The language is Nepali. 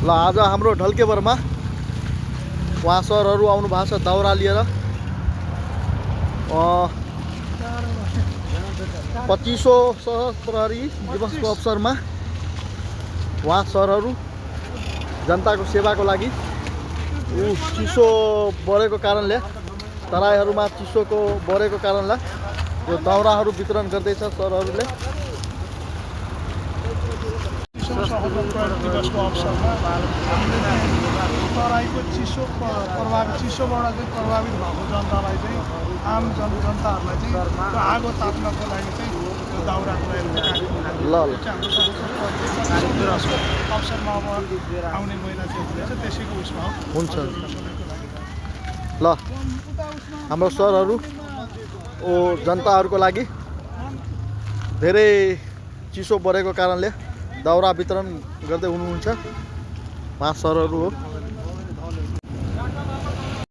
ल आज हाम्रो ढल्केबरमा उहाँ सरहरू आउनु भएको छ दाउरा लिएर 25औं सशस्त्र दिवसको अवसरमा उहाँ सरहरू जनताको सेवाको लागि चिसो बढेको कारणले तराईहरूमा चिसोको बढेको कारणले यो दाउराहरू वितरण गर्दैछ सरहरूले। सशस्त्र दिवसको अवसरमा तराईको चिसोबाट चाहिँ प्रभावित भएको जनतालाई चाहिँ आम जनताहरूलाई चाहिँ त्यो आगो ताप्नको लागि चाहिँ त्यो दाउराको लागि अवसरमा अब आउने महिना चाहिँ हुँदैछ त्यसैको उसमा हुन्छ। ल हाम्रो सरहरू जनताहरूको लागि धेरै चिसो बढेको कारणले दाउरा वितरण गर्दै हुनुहुन्छ उहाँ सरहरू हो।